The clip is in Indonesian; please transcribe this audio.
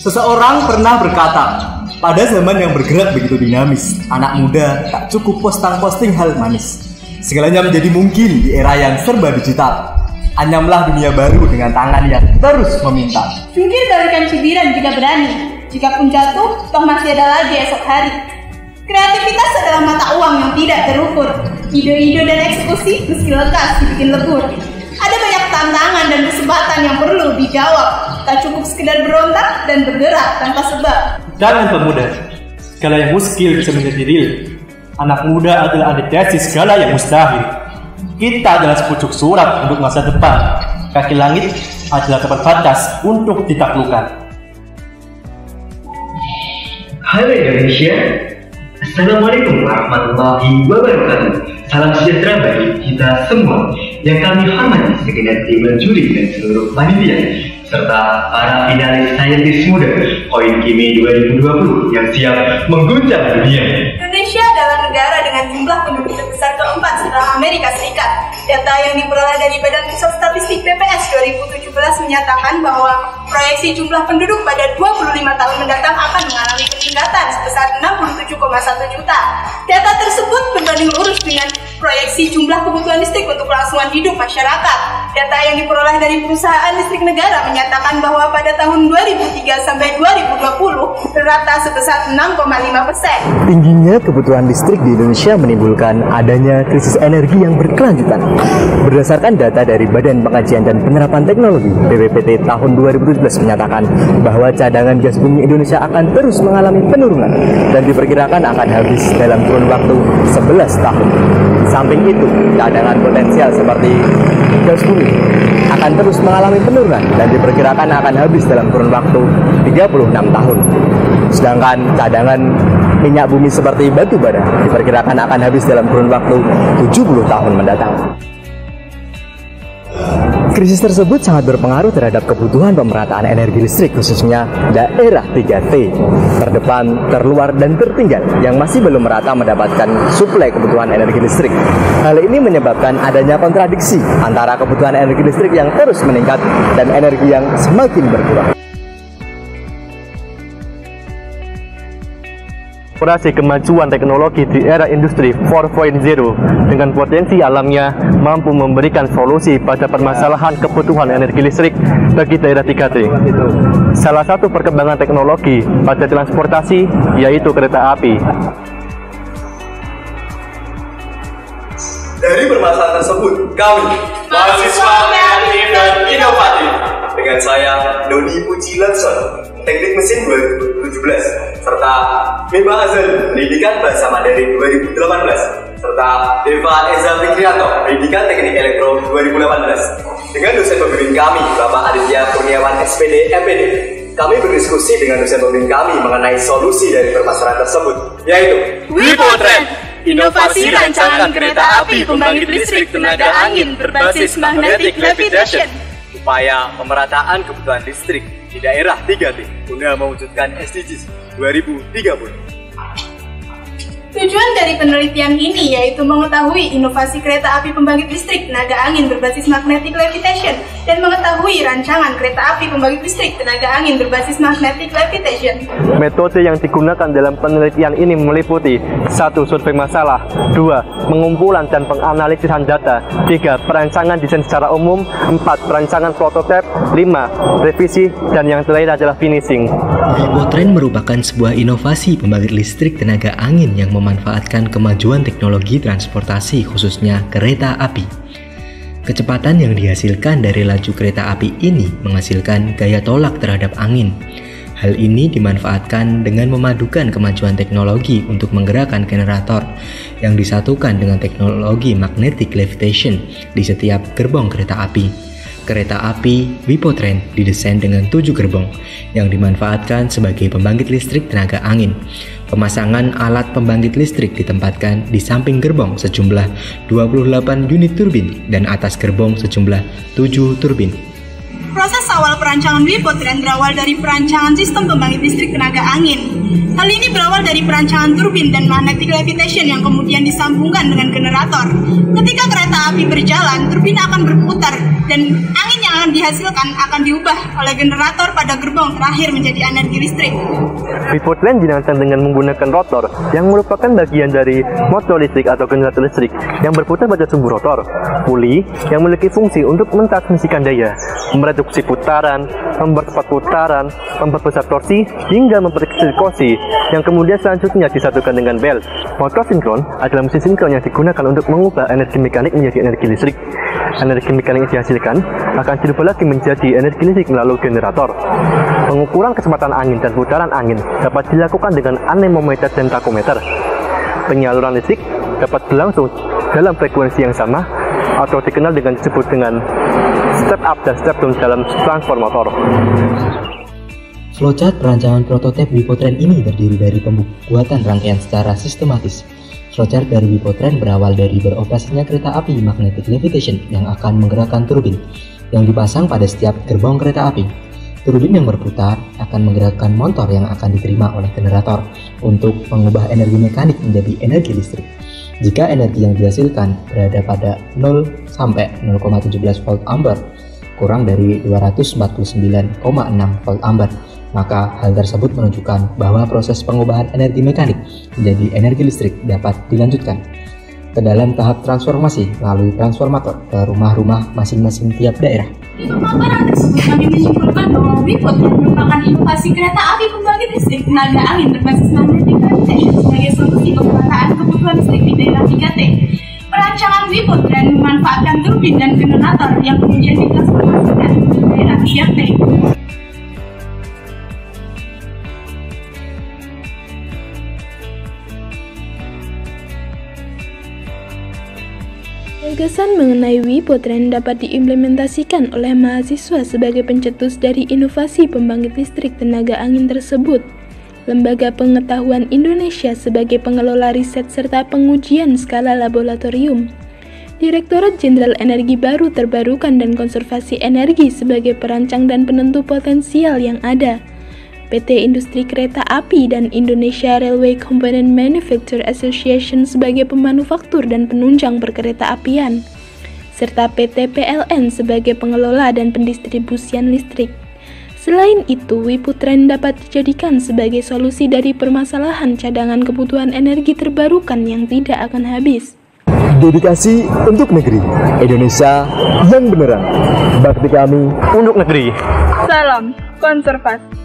Seseorang pernah berkata, pada zaman yang bergerak begitu dinamis, anak muda tak cukup posting hal manis. Segalanya menjadi mungkin di era yang serba digital. Anyamlah dunia baru dengan tangan yang terus meminta. Jungkir balikan cibiran jika berani. Jika pun jatuh, toh masih ada lagi esok hari. Kreativitas adalah mata uang yang tidak terukur. Ide-ide dan eksekusi meski lekas dibikin lebur. Ada banyak tantangan dan kesempatan yang perlu dijawab. Tak cukup sekedar berontak dan bergerak tanpa sebab. Jangan pemuda, segala yang muskil bisa menjadi real. Anak muda adalah antitesis segala yang mustahil. Kita adalah sepucuk surat untuk masa depan. Kaki langit adalah tempat batas untuk ditaklukkan. Halo Indonesia, Assalamualaikum warahmatullahi wabarakatuh. Salam sejahtera bagi kita semua yang kami hormati segenap tim juri dan seluruh panitia, serta para finalis saintis muda Koin Kimi 2020 yang siap mengguncang dunia. Indonesia adalah negara dengan jumlah penduduk terbesar keempat setelah Amerika Serikat. Data yang diperoleh dari Badan Pusat Statistik BPS 2017 menyatakan bahwa proyeksi jumlah penduduk pada 25 tahun mendatang akan mengalami peningkatan sebesar 67,1 juta. Data tersebut berbanding lurus dengan proyeksi jumlah kebutuhan listrik untuk kelangsungan hidup masyarakat. Data yang diperoleh dari perusahaan listrik negara menyatakan bahwa pada tahun 2003 sampai 2020 rata sebesar 6,5%. Tingginya kebutuhan listrik di Indonesia menimbulkan adanya krisis energi yang berkelanjutan. Berdasarkan data dari Badan Pengkajian dan Penerapan Teknologi (BPPT) tahun 2017 menyatakan bahwa cadangan gas bumi Indonesia akan terus mengalami penurunan dan diperkirakan akan habis dalam kurun waktu 11 tahun. Di samping itu, cadangan potensial seperti gas bumi akan terus mengalami penurunan dan diperkirakan akan habis dalam kurun waktu 36 tahun. Sedangkan cadangan minyak bumi seperti batu bara diperkirakan akan habis dalam kurun waktu 70 tahun mendatang. Krisis tersebut sangat berpengaruh terhadap kebutuhan pemerataan energi listrik, khususnya daerah 3T, terdepan, terluar, dan tertinggal yang masih belum merata mendapatkan suplai kebutuhan energi listrik. Hal ini menyebabkan adanya kontradiksi antara kebutuhan energi listrik yang terus meningkat dan energi yang semakin berkurang. Operasi kemajuan teknologi di era industri 4.0 dengan potensi alamnya mampu memberikan solusi pada permasalahan kebutuhan energi listrik bagi daerah 3T. Salah satu perkembangan teknologi pada transportasi yaitu kereta api. Dari permasalahan tersebut, kami mahasiswa kreatif dan inovatif dengan saya Doni Puji Latson, Teknik Mesin 2017, serta Meba Azal, Pendidikan Bahasa Mandarin 2018, serta Deva Eza Fikrianto, Pendidikan Teknik Elektro 2018. Dengan dosen pembimbing kami, Bapak Aditya Kurniawan SPD MPD, kami berdiskusi dengan dosen pembimbing kami mengenai solusi dari permasalahan tersebut, yaitu WIPOTREN, inovasi rancangan kereta api pembangkit listrik tenaga angin berbasis magnetic levitation, upaya pemerataan kebutuhan listrik di daerah 3T guna mewujudkan SDGs 2030. Tujuan dari penelitian ini yaitu mengetahui inovasi kereta api pembangkit listrik tenaga angin berbasis magnetic levitation dan mengetahui rancangan kereta api pembangkit listrik tenaga angin berbasis magnetic levitation. Metode yang digunakan dalam penelitian ini meliputi 1. Survei masalah, 2. Pengumpulan dan penganalisisan data, 3. Perancangan desain secara umum, 4. Perancangan prototipe, 5. Revisi, dan yang terakhir adalah finishing. WIPOTREN merupakan sebuah inovasi pembangkit listrik tenaga angin yang memanfaatkan kemajuan teknologi transportasi khususnya kereta api. Kecepatan yang dihasilkan dari laju kereta api ini menghasilkan gaya tolak terhadap angin. Hal ini dimanfaatkan dengan memadukan kemajuan teknologi untuk menggerakkan generator yang disatukan dengan teknologi magnetic levitation di setiap gerbong kereta api. Kereta api WIPOTREN didesain dengan 7 gerbong yang dimanfaatkan sebagai pembangkit listrik tenaga angin. Pemasangan alat pembangkit listrik ditempatkan di samping gerbong sejumlah 28 unit turbin dan atas gerbong sejumlah 7 turbin. Proses awal perancangan WIPOTREN berawal dari perancangan sistem pembangkit listrik tenaga angin. Hal ini berawal dari perancangan turbin dan magnetic levitation yang kemudian disambungkan dengan generator. Ketika kereta api berjalan, turbin akan berputar dan angin yang yang dihasilkan akan diubah oleh generator pada gerbong terakhir menjadi energi listrik. Pivot-train dirancang dengan menggunakan rotor yang merupakan bagian dari motor listrik atau generator listrik yang berputar pada sumbu rotor. Puli yang memiliki fungsi untuk mentransmisikan daya, mereduksi putaran, mempercepat putaran, memperbesar torsi, hingga memperkecil kursi yang kemudian selanjutnya disatukan dengan bel. Motor sinkron adalah mesin sinkron yang digunakan untuk mengubah energi mekanik menjadi energi listrik. Energi mekanik yang dihasilkan akan dirubah lagi menjadi energi listrik melalui generator. Pengukuran kecepatan angin dan putaran angin dapat dilakukan dengan anemometer dan takometer. Penyaluran listrik dapat berlangsung dalam frekuensi yang sama atau dikenal dengan disebut dengan step up dan step down dalam transformator. Flowchart perancangan prototipe Wipotren ini terdiri dari pembuatan rangkaian secara sistematis. Flowchart dari Wipotren berawal dari beroperasinya kereta api magnetic levitation yang akan menggerakkan turbin yang dipasang pada setiap gerbong kereta api. Turbin yang berputar akan menggerakkan motor yang akan diterima oleh generator untuk mengubah energi mekanik menjadi energi listrik. Jika energi yang dihasilkan berada pada 0 sampai 0,17 volt ampere kurang dari 249,6 volt ampere, maka hal tersebut menunjukkan bahwa proses pengubahan energi mekanik menjadi energi listrik dapat dilanjutkan ke dalam tahap transformasi melalui transformator ke rumah-rumah masing-masing tiap daerah. Di pemaparan tersebut kami menyimpulkan bahwa Wipotren merupakan inovasi kereta api pembangkit listrik tenaga angin berbasis magnetic levitation sebagai solusi pemetaan kebutuhan listrik di daerah 3T. Perancangan Wipotren memanfaatkan turbin dan generator yang kemudian ditransformasikan ke daerah 3T. Gagasan mengenai Wipotren dapat diimplementasikan oleh mahasiswa sebagai pencetus dari inovasi pembangkit listrik tenaga angin tersebut. Lembaga Pengetahuan Indonesia sebagai pengelola riset serta pengujian skala laboratorium. Direktorat Jenderal Energi Baru Terbarukan dan Konservasi Energi sebagai perancang dan penentu potensial yang ada. PT Industri Kereta Api dan Indonesia Railway Component Manufacturer Association sebagai pemanufaktur dan penunjang perkereta apian, serta PT PLN sebagai pengelola dan pendistribusian listrik. Selain itu, Wipotren dapat dijadikan sebagai solusi dari permasalahan cadangan kebutuhan energi terbarukan yang tidak akan habis. Dedikasi untuk negeri, Indonesia yang beneran. Bakti kami Untuk negeri. Salam konservasi.